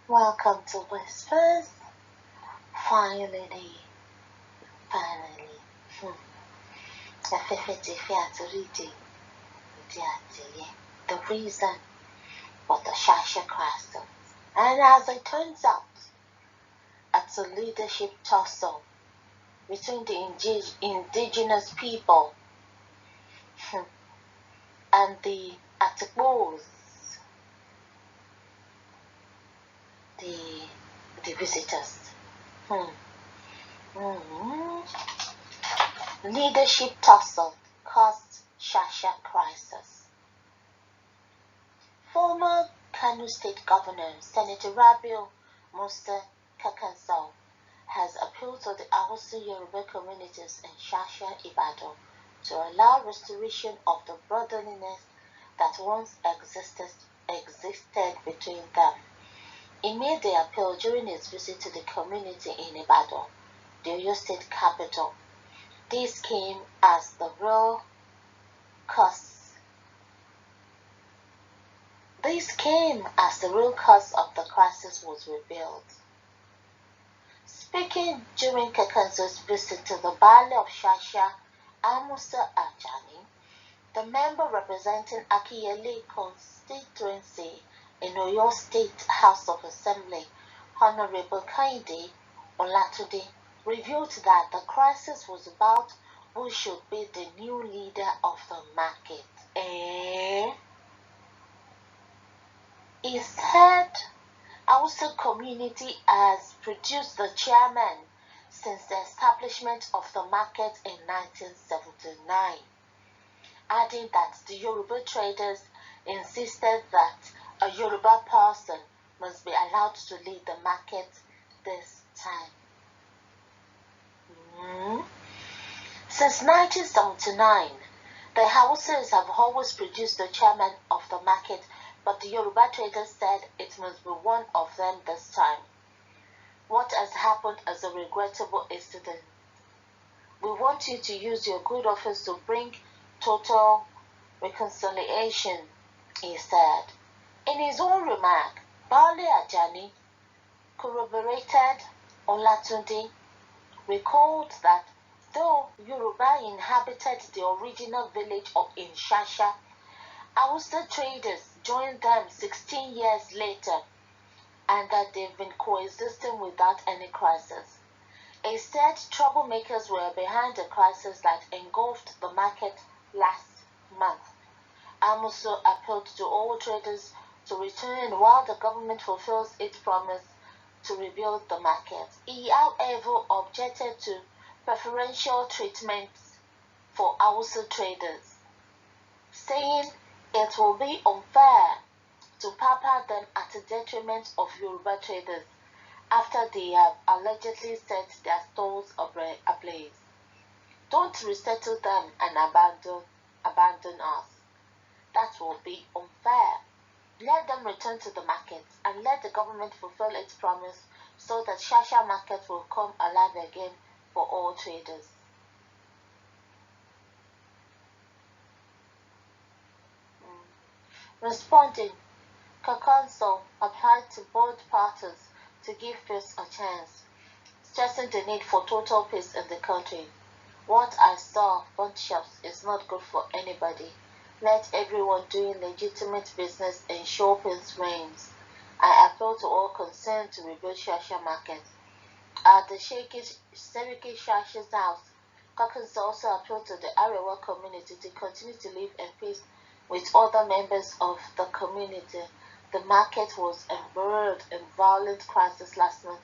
Welcome to Wispers. Finally. The reason for the Shasha Crisis. And as it turns out, it's a leadership tussle between the indigenous people and the Atikbos, the visitors. Leadership tussle caused Shasha Crisis. Former Kano State Governor Senator Rabiu Musa Kakanso has appealed to the Hausa Yoruba communities in Shasha Ibadan to allow restoration of the brotherliness that once existed between them. He made the appeal during his visit to the community in Ibadan, the Oyo State capital. This came as the real cause of the crisis was revealed. Speaking during Kakanzo's visit to the Valley of Shasha, Amusa Ajani, the member representing Akiyele constituency in Oyo State House of Assembly, Honorable Kainde Olatunde, revealed that the crisis was about who should be the new leader of the market. He said Hausa community has produced the chairman since the establishment of the market in 1979, adding that the Yoruba traders insisted that a Yoruba person must be allowed to lead the market this time. Since 1979, the Hausas have always produced the chairman of the market, but the Yoruba traders said it must be one of them this time. What has happened is a regrettable incident. We want you to use your good office to bring total reconciliation, he said. In his own remark, Baale Ajani corroborated Olatunde, recalled that though Yoruba inhabited the original village of Shasha, Hausa traders joined them 16 years later, and that they've been coexisting without any crisis. He said troublemakers were behind the crisis that engulfed the market last month. Amuso appealed to all traders to return while the government fulfills its promise to rebuild the market. He, however, objected to preferential treatment for Hausa traders, saying it will be unfair to pamper them at the detriment of Yoruba traders after they have allegedly set their stalls ablaze. Don't resettle them and abandon us. That will be unfair. Let them return to the market and let the government fulfill its promise so that Shasha market will come alive again for all traders. Responding, Kakanso applied to both parties to give peace a chance, stressing the need for total peace in the country. What I saw, bond shops, is not good for anybody. Let everyone doing legitimate business ensure peace reigns. I appeal to all concerned to rebuild Shasha market. At the Seriki Shasha's house, Kakanso also appealed to the Arewa community to continue to live in peace with other members of the community. The market was embroiled in violent crisis last month,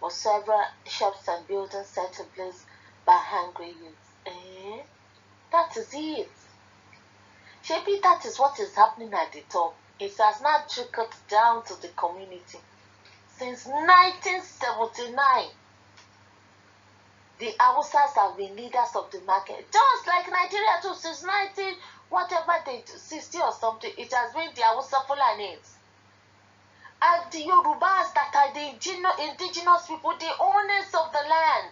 with several shops and buildings set ablaze by angry youths. That is it. Maybe that is what is happening at the top. It has not trickled down to the community. Since 1979, the Hausas have been leaders of the market. Just like Nigeria too, since 1960 or something, it has been the Hausa Fulanis. And the Yorubas that are the indigenous people, the owners of the land,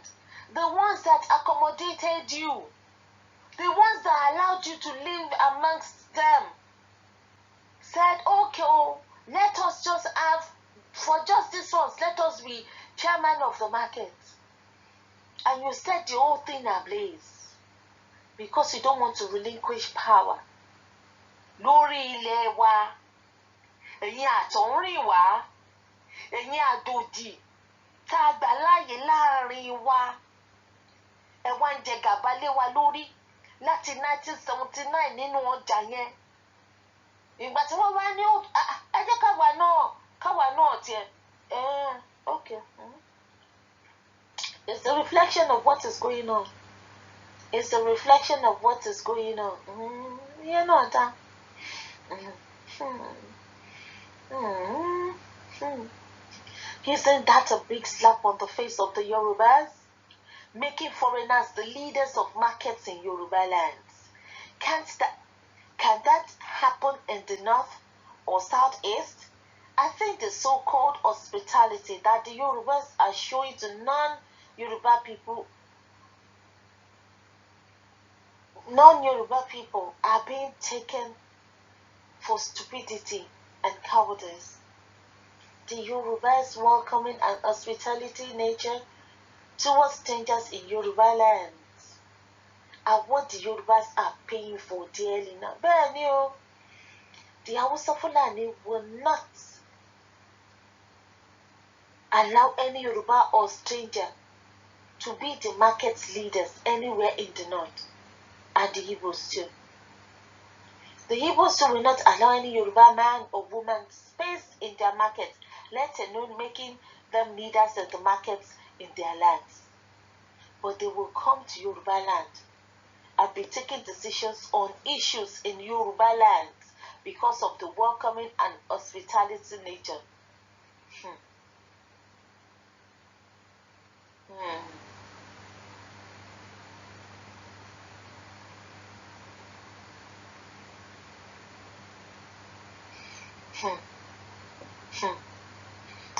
the ones that accommodated you, the ones that allowed you to live amongst them, said, okay, let us just have For just this once, let us be chairman of the market. And you set the whole thing ablaze because you don't want to relinquish power. Lórí ilẹ̀ wa, ẹ̀yin àtọ̀húnrìn wá, ẹ̀yin àdòdì tá a gbà láàyè láàrin wa, ẹ wá ń jẹ gàba lé wa lórí láti 1979 nínú ọjà yẹn. Ìgbà tí wọ́n wá ní ẹ jẹ́ káwa náà tiẹ̀. Okay. It's a reflection of what is going on. It's a reflection of what is going on. You know that. Isn't that a big slap on the face of the Yorubas? Making foreigners the leaders of markets in Yoruba lands. Can that happen in the north or southeast? I think the so-called hospitality that the Yorubas are showing to non-Yoruba people are being taken for stupidity and cowardice. The Yorubas' welcoming and hospitality nature towards strangers in Yoruba lands are what the Yorubas are paying for dearly now. But the Hausa Fulani will not allow any Yoruba or stranger to be the market leaders anywhere in the north, and the Igbos too. The Igbos too will not allow any Yoruba man or woman space in their markets, let alone making them leaders of the markets in their lands. But they will come to Yoruba land and be taking decisions on issues in Yoruba lands because of the welcoming and hospitality nature.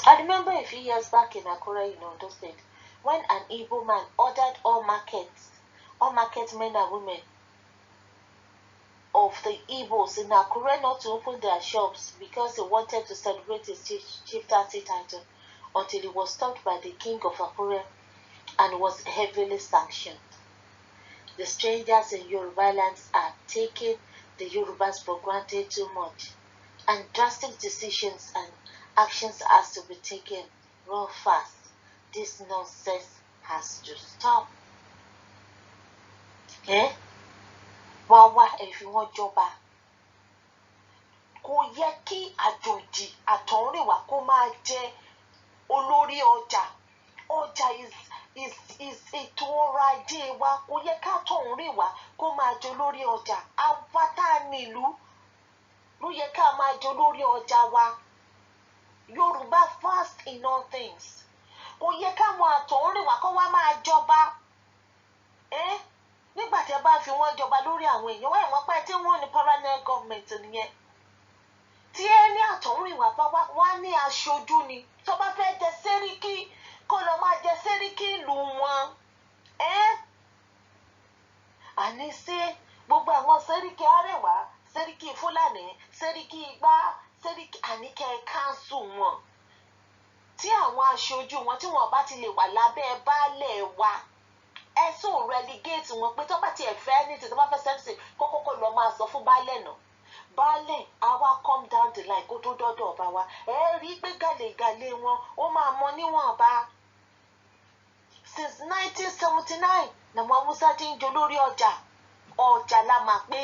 I remember a few years back in Akure, in Ondo State, when an Igbo man ordered all market men and women of the Igbos in Akure not to open their shops because he wanted to celebrate his chieftaincy title until he was stopped by the king of Akure and was heavily sanctioned. The strangers in Yoruba lands are taking the Yorubas for granted too much, and drastic decisions and actions has to be taken real fast. This nonsense has to stop. Wá ẹ̀fí wọn jọba. Kò yẹ kí àjòjì àtọ̀húnrìnwá kó máa jẹ olórí ọjà. Ọjà is ètò ọrọ̀ ajé wa. Kò yẹ ká àtọ̀húnrìnwá kó máa jẹ olórí ọjà. Àwa tá a nílùú ló yẹ ká máa jẹ olórí ọjà wa. Yoruba first in all things. Kò yẹ káwọn àtọ̀húnrìnwá kó wá máa jọba. Nígbà tí ẹ bá fi wọ́n jọba lórí àwọn èèyàn, wọ́n ẹ̀wọ̀n pẹ́ tí wọ́n ní parallel government nìyẹn. Tí ẹ ní àtọ̀húnrìnwá bá wá ní aṣojú ni, tó bá fẹ́ jẹ sẹ́ríkì kó lọ máa jẹ sẹ́ríkì ìlú wọn. Àní sí gbogbo àwọn sẹ́ríkì Arẹwà, sẹ́ríkì Fúlàní, sẹ́ríkì Igbá, sẹ́ríkì àníkẹ́ káńsù wọn. Tí àwọn aṣojú wọn tí wọ́n bá ti lè wà lábẹ́ baálẹ̀ wa, ẹ so relegate wọn pé tó bá ti ẹ̀fẹ́ ní ti tó bá fẹ́ sẹ́ńsì kókókó lọ máa sọ fún baálẹ̀ náà. Baálẹ̀ á wá come down the line kó tó dọ́dọ̀ ọba wa. Ẹ rí pé gàlégàlé wọn ó máa mọ níwọ̀nba. Since 1979 làwọn Haúsá ti ń jẹ olórí ọjà. Ọjà la máa pè.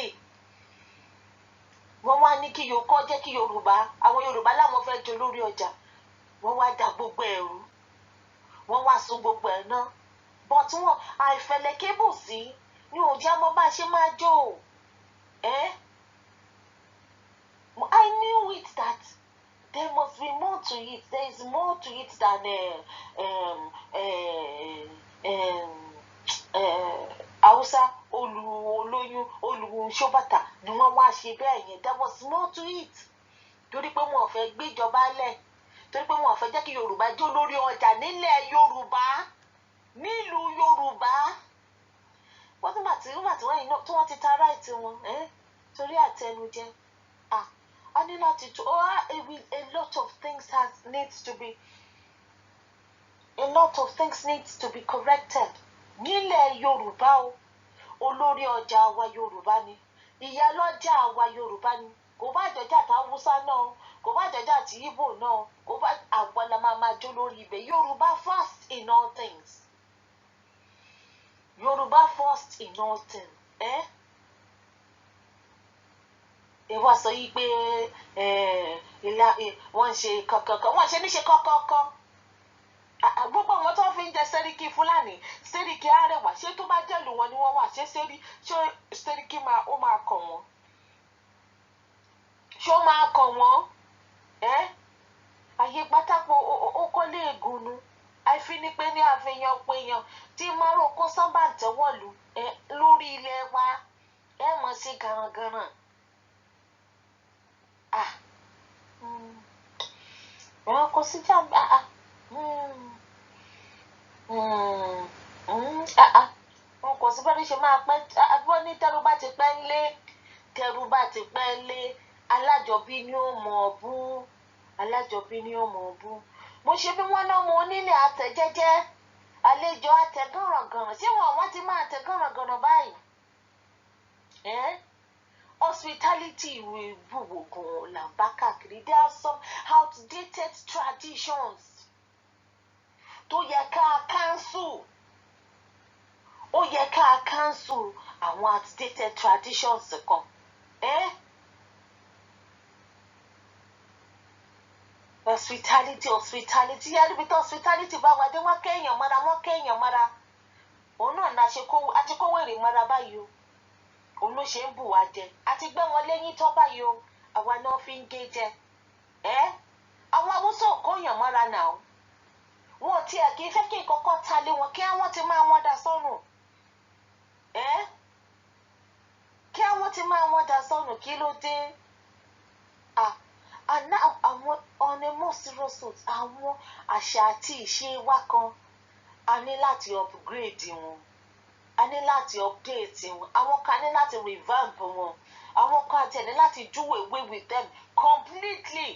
Wọ́n wá ní kí Yorùbá jẹ́ kí Yorùbá, àwọn Yorùbá láwọn fẹ́ jẹ olórí ọjà. Wọ́n wá da gbogbo ẹ̀rú. Wọ́n wá sun gbogbo ẹ̀ náà. But wọn àìfẹ̀lẹ̀ kébù sí ní òjá mọ́ bá ṣe máa jó. I knew it that there must be more to it. There is more to it than Hausa olóyún olùṣọ́bàtà ni wọ́n wá ṣe bẹ́ẹ̀ yẹn. There was more to it. Torí pé wọn ò fẹ́ gbéjọba lẹ̀. Torí pé wọn ò fẹ́ jẹ́ kí Yorùbá jó lórí ọjà nílẹ̀ Yorùbá. Nílùú Yorùbá. Wọ́n tí wọ́n ti ta right wọn. Torí àtẹnujẹ. a ní láti tó a lot of things needs to be corrected. Nílẹ̀ Yorùbá o, olórí ọjà wa Yorùbá ni, ìyálọ́jà wa Yorùbá ni, kò bá jọjà tí Hausa náà, kò bá jọjà tí Igbo náà, kò bá àwọn la máa jó lórí ibẹ̀. Yorùbá first in all things. Yorùbá first in all things. Ìwọ sọ yìí pé wọ́n ṣe kọ̀kọ̀kọ̀, wọ́n ṣe níṣe kọ̀kọ̀kọ̀. Gbogbo àwọn tó fi ń jẹ Sẹ́ríkì Fúlàní, Sẹ́ríkì Arẹwà, ṣé tó bá jẹ́ ìlú wọn ni wọ́n wà, ṣé Sẹ́ríkì ó máa kọ̀ wọ́n? Ṣé ó máa kọ̀ wọ́n? Ayé pátákó ó kọ́ lé ègúnnu. Àìfi ni pé ní àfihàn péyàn tí márùn kó sánbà tẹ́wọ̀lú lórí ilẹ̀ wa mọ̀ sí garangaran. Kò sí jàmbá. Wọn kò sí bẹ́ẹ̀ ṣe máa pẹ́. Wọ́n ní tẹ́rù bá ti pẹ́ ń lé, alájọbí ni ó mọ̀ bú. Mo ṣe bí wọ́n náà mo nílé àtẹ̀jẹ́jẹ́, àlejò àtẹ̀gànràngànràn. Ṣé wọ́n ti máa tẹ̀gànràngànràn báyìí? Hospitality will buwogun lambakakiri. There are some outdated traditions tó yẹ ká cancel. Ó yẹ ká cancel àwọn outdated traditions kan. Hospitality. Yẹ́nì bí tó hospitality bá wà dé wọ́n kéèyàn mọ́ra. Òun náà la ṣe àti kówó èrè mọ́ra báyìí o. Òun ló ṣe ń bù wá jẹ. Àti gbé wọn lẹ́yìn tó báyìí o. Àwa náà fi ń gé jẹ. Àwọn Haúsá ò kóyàn mọ́ra náà. Wọn tiẹ̀ kì í fẹ́ kí ìkọ́kọ́ ta lé wọn kí àwọn ti máa wọ́n dà sọ́nù. Kí àwọn ti máa wọ́n dà sọ́nù kí ló dé? And now àwọn on a more serious note, àwọn àṣà àti ìṣe wa kan a ní láti upgrade wọn, a ní láti update wọn, àwọn kan ní láti revamp wọn, àwọn kan àti ẹni láti do away with them completely.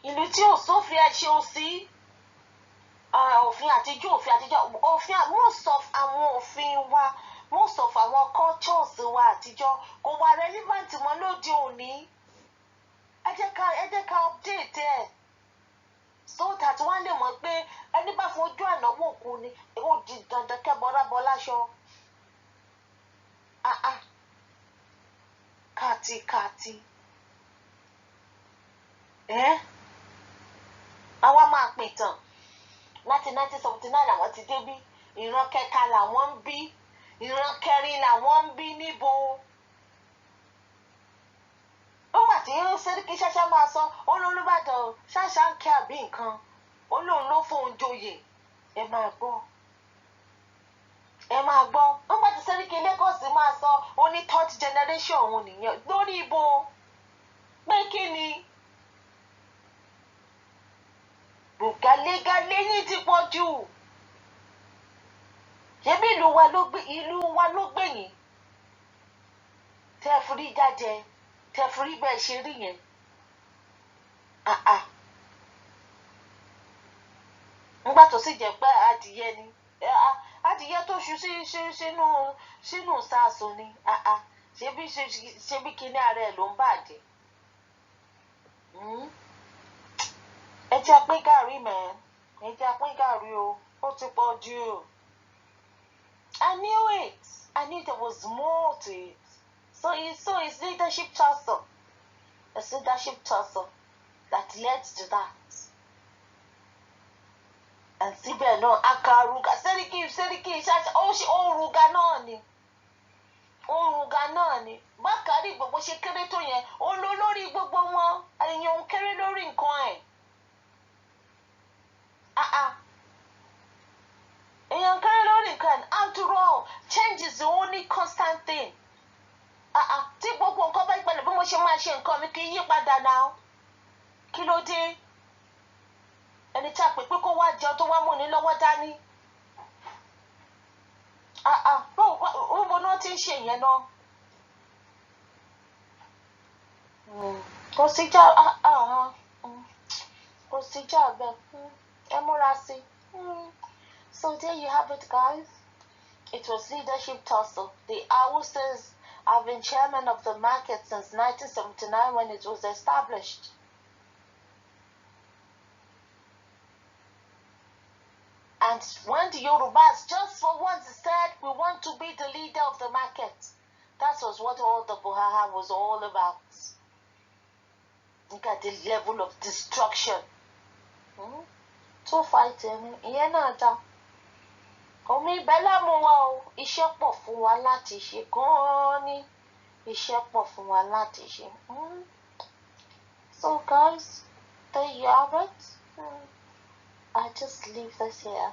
Ìlú tí ò sófin ṣe ò sí òfin àtijọ́ most of àwọn òfin wa, most of àwọn cultures wa àtijọ́ kò wà relevant mọ́ lóde òní. Ẹ jẹ́ ká update ẹ̀ so that wọ́n lè mọ̀ pé ẹni bá fojú ànáwó kù ni ó di dandan kẹ́ bọ́ láṣọ. Kàtìkàtì. Àwa máa pè tán láti 1979 làwọn ti débí, ìran kẹta làwọn ń bí, ìran kẹrin làwọn ń bí níbo. Nígbà tí Sẹ́ríkì Ṣáṣá máa sọ Olúbàdàn Ṣáṣá ń kí àbí nǹkan, Olóhùn ló fóun joyè. Ẹ máa gbọ́. Nígbà tí Sẹ́ríkì Lagos máa sọ ó ní third generation òun nìyẹn lórí ibo. Pé kí ni? Gàlégàlé yín ti pọ̀ jù. Ṣebí ìlú wa ló gbẹ̀yìn. Tẹ́ fi rí jáde. Tẹ́ fi rí bẹ́ẹ̀ ṣe rí yẹn. Nígbà tó sì jẹ́ pé adìyẹ ni. Adìyẹ tó ṣu sínú sáàsùn ni. Ṣebí kíní ara ẹ̀ ló ń bàjẹ́. Ẹ jẹ́ pín gàrí mẹ́. Ẹ jẹ́ pín gàrí o. Ó ti pọ̀ jù. I knew it. I knew there was more to it. So it's leadership tussle. It's leadership tussle that led to that. And síbẹ̀ náà akaruga Sẹ́ríkì Ṣáṣá òrùga náà ni. Bákàrí gbogbo ṣe kéré tó yẹn, ó lọ lórí gbogbo wọn. Èèyàn ń kéré lórí nǹkan ẹ̀. Èèyàn ń kéré lórí nǹkan ẹ̀. After all, change is the only constant thing. Tí gbogbo nǹkan bá ìpẹ̀lẹ̀ bí mo ṣe máa ṣe nǹkan mi kì í yí padà náà. Kí ló dé? Ẹni tí a pè pé kó wá jẹun tó wá mú ní lọ́wọ́ dání. Níbo náà ti ń ṣe yẹn náà? Kò síjà kò síjà bẹ́ẹ̀. Ẹ múra sí. So there you have it, guys. It was leadership tussle. The Awusters have been chairman of the market since 1979 when it was established. And when the Yorubas just for once said, we want to be the leader of the market, that was what all the Buhaha was all about. Look at the level of destruction. So fighting, Omi bẹ́lá mu wa o, iṣẹ́ pọ̀ fún wa láti ṣe gan-an ni. Iṣẹ́ pọ̀ fún wa láti ṣe. So guys, there you have it. I just leave this here.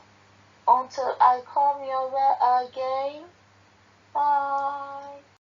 Until I come your way again. Bye.